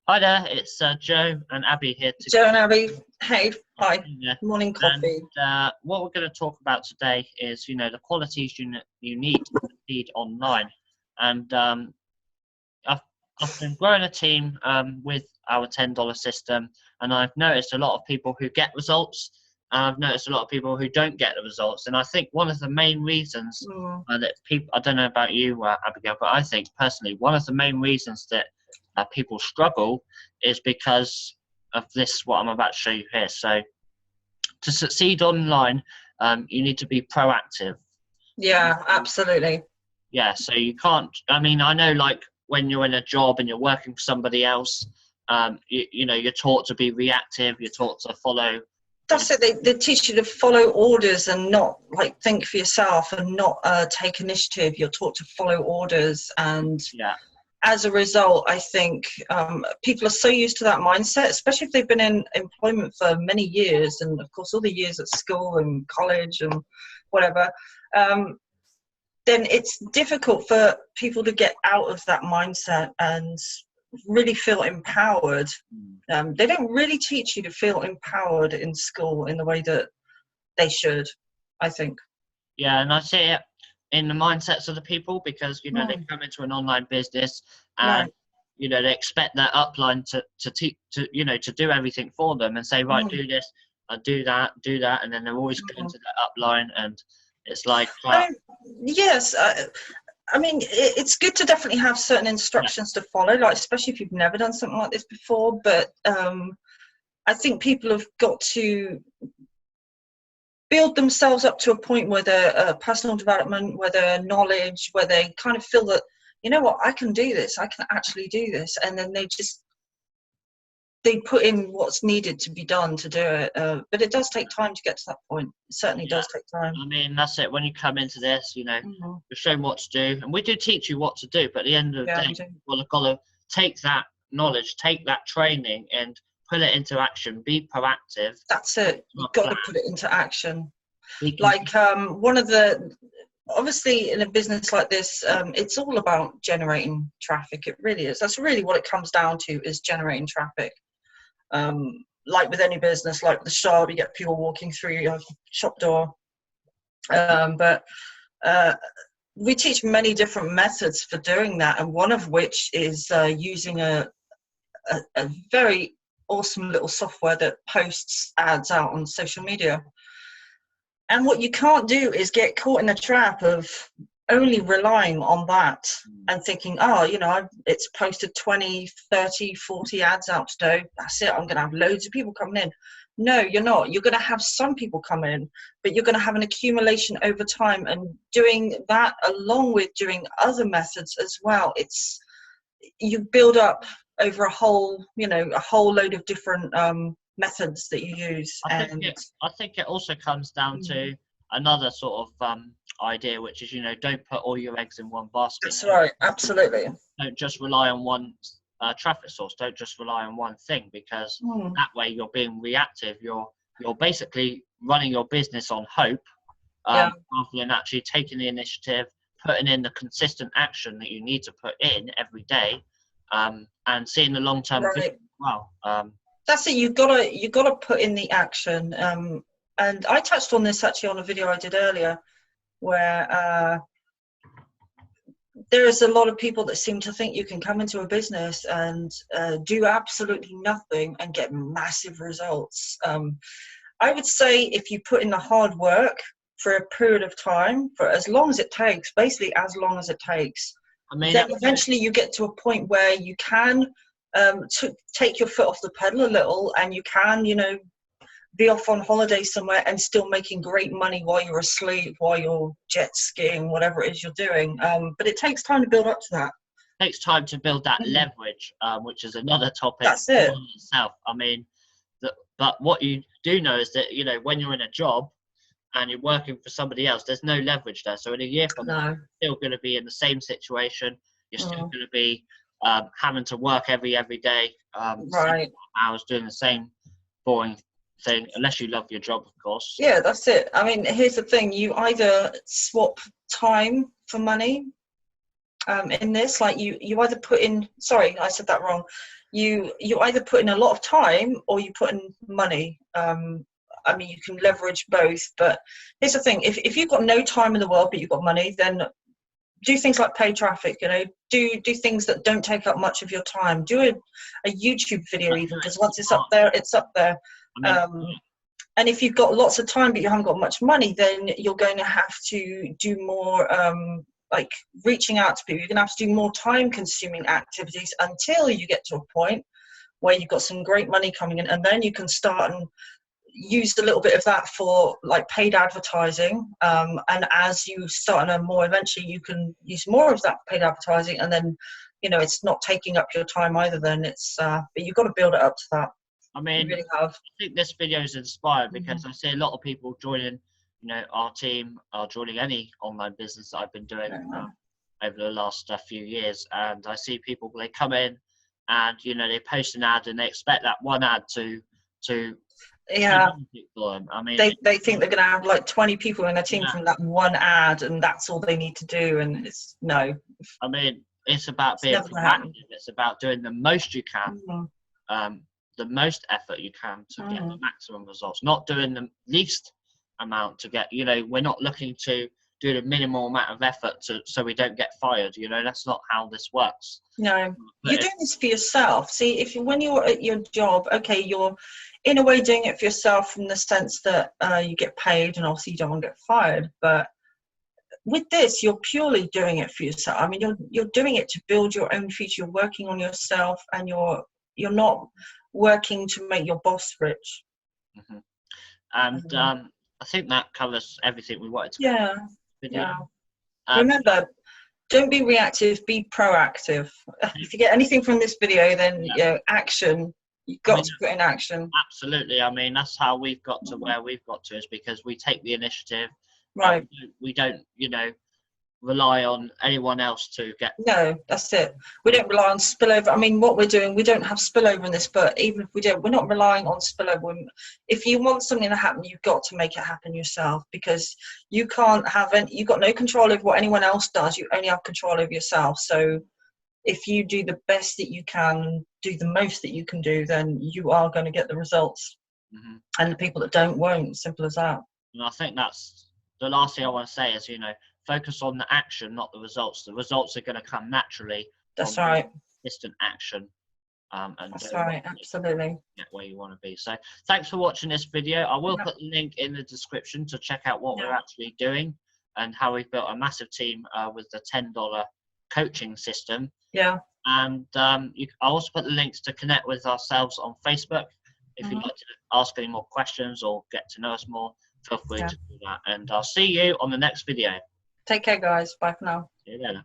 Hi there, it's Joe and Abby here Joe and Abby, hey, hi, together. morning And coffee. what we're going to talk about today is, the qualities you need to succeed online. And I've, I've been growing a team with our $10 system, and I've noticed a lot of people who get results, and I've noticed a lot of people who don't get the results. And I think one of the main reasons that people, I don't know about you, Abigail, but I think personally, one of the main reasons that people struggle is because of this, what I'm about to show you here. So to succeed online, you need to be proactive. Yeah, absolutely. Yeah, so you can't, I mean, I know like when you're in a job and you're working for somebody else, you're taught to be reactive, you're taught to follow. That's it. They teach you to follow orders and not like think for yourself and not take initiative. You're taught to follow orders, and Yeah, as a result, I think people are so used to that mindset, especially if they've been in employment for many years, and of course all the years at school and college and whatever. Then it's difficult for people to get out of that mindset and really feel empowered. They don't really teach you to feel empowered in school in the way that they should, I think. yeah, and I see it in the mindsets of the people because they Mm, come into an online business and right. they expect their upline to do everything for them and say, right, Mm, do this, do that, and then they're always going mm. to the upline, and it's like, I mean, yes, I mean, it's good to definitely have certain yeah, instructions to follow, like especially if you've never done something like this before. But I think people have got to build themselves up to a point where they're personal development, where they're knowledge, where they kind of feel that, you know what, I can do this, I can actually do this, and then they put in what's needed to be done to do it. But it does take time to get to that point. It certainly yeah. does take time. I mean, that's it. When you come into this, Mm-hmm. you're shown what to do, and we do teach you what to do. But at the end of the Yeah, day, we do. you've got to take that knowledge, take that training, and put it into action. Be proactive. That's Stick it. to a You've got plan. to put it into action. Be Like consistent. one of the obviously in a business like this, it's all about generating traffic. It really is. That's really what it comes down to, is generating traffic. Like with any business, like with the shop, you get people walking through your shop door. But uh, we teach many different methods for doing that, and one of which is using a very awesome little software that posts ads out on social media. And what you can't do is get caught in the trap of only relying on that and thinking, oh, it's posted 20, 30, 40 ads out today. That's it. I'm going to have loads of people coming in. No, you're not. You're going to have some people come in, but you're going to have an accumulation over time. And doing that along with doing other methods as well, you build up over a whole load of different methods that you use. And I think it also comes down to another sort of idea, which is don't put all your eggs in one basket. that's right, absolutely. Don't just rely on one traffic source. Don't just rely on one thing, because Mm, that way you're being reactive. You're basically running your business on hope, yeah, rather than actually taking the initiative, putting in the consistent action that you need to put in every day, and seeing the long-term vision right. as well. That's it. You gotta put in the action. And I touched on this actually on a video I did earlier, where there is a lot of people that seem to think you can come into a business and do absolutely nothing and get massive results. I would say if you put in the hard work for a period of time, for as long as it takes, basically as long as it takes, I mean, then eventually you get to a point where you can take your foot off the pedal a little, and you can, be off on holiday somewhere and still making great money while you're asleep, while you're jet skiing, whatever it is you're doing. But it takes time to build up to that. takes time to build that Mhm. leverage, which is another topic That's it. all in itself. I mean, but what you do know is that when you're in a job and you're working for somebody else, there's no leverage there. So in a year from now, No. you're still going to be in the same situation. You're still Mm, going to be having to work every day, same right. hours, doing the same boring thing, unless you love your job, of course. Yeah, that's it. I mean, here's the thing. You either swap time for money, in this. Like you either put in, sorry, I said that wrong. You either put in a lot of time or you put in money. I mean, you can leverage both, but here's the thing: if you've got no time in the world but you've got money, then do things like pay traffic. You know, do things that don't take up much of your time. Do a YouTube video even, because once it's up there, it's up there. And if you've got lots of time but you haven't got much money, then you're going to have to do more, like reaching out to people. You're going to have to do more time-consuming activities until you get to a point where you've got some great money coming in, and then you can start and use a little bit of that for like paid advertising. And as you start to earn more, eventually you can use more of that paid advertising, and then, you know, it's not taking up your time either. Then it's, but you've got to build it up to that. I mean, you really have. I think this video is inspired because I see a lot of people joining, you know, our team, or joining any online business that I've been doing over the last few years. And I see people, they come in and, you know, they post an ad and they expect that one ad to yeah, for them. I mean, they think they're going to have like 20 people in their team from that one ad, and that's all they need to do. And it's no. I mean, it's about being proactive. It's about doing the most you can, the most effort you can to get the maximum results. Not doing the least amount to get. You know, we're not looking to do the minimal amount of effort so we don't get fired. You know, that's not how this works. No, you're doing this for yourself. See, when you're at your job, okay, you're in a way doing it for yourself in the sense that you get paid, and obviously you don't want to get fired. But with this, you're purely doing it for yourself. I mean, you're doing it to build your own future. You're working on yourself, and you're not working to make your boss rich. And I think that covers everything we wanted to. Yeah. Remember, don't be reactive, be proactive. If you get anything from this video, then action. You've got to put in action. Absolutely. I mean, that's how we've got to where we've got to, is because we take the initiative. Right. We don't, you know, rely on anyone else to get. No, that's it. We don't rely on spillover. I mean, what we're doing, we don't have spillover in this, but even if we don't, we're not relying on spillover. If you want something to happen, you've got to make it happen yourself, because you can't have you've got no control over what anyone else does. You only have control over yourself. So if you do the best that you can, do the most that you can do, then you are going to get the results. And the people that don't won't. Simple as that. And I think that's the last thing I want to say is, you know, focus on the action, not the results. The results are going to come naturally. That's right. Distant action. And that's right. Absolutely. Get where you want to be. So thanks for watching this video. I will put the link in the description to check out what we're actually doing and how we've built a massive team with the $10 coaching system. Yeah. And I'll also put the links to connect with ourselves on Facebook. If you'd like to ask any more questions or get to know us more, feel free to do that. And I'll see you on the next video. Take care, guys. Bye for now. See you later.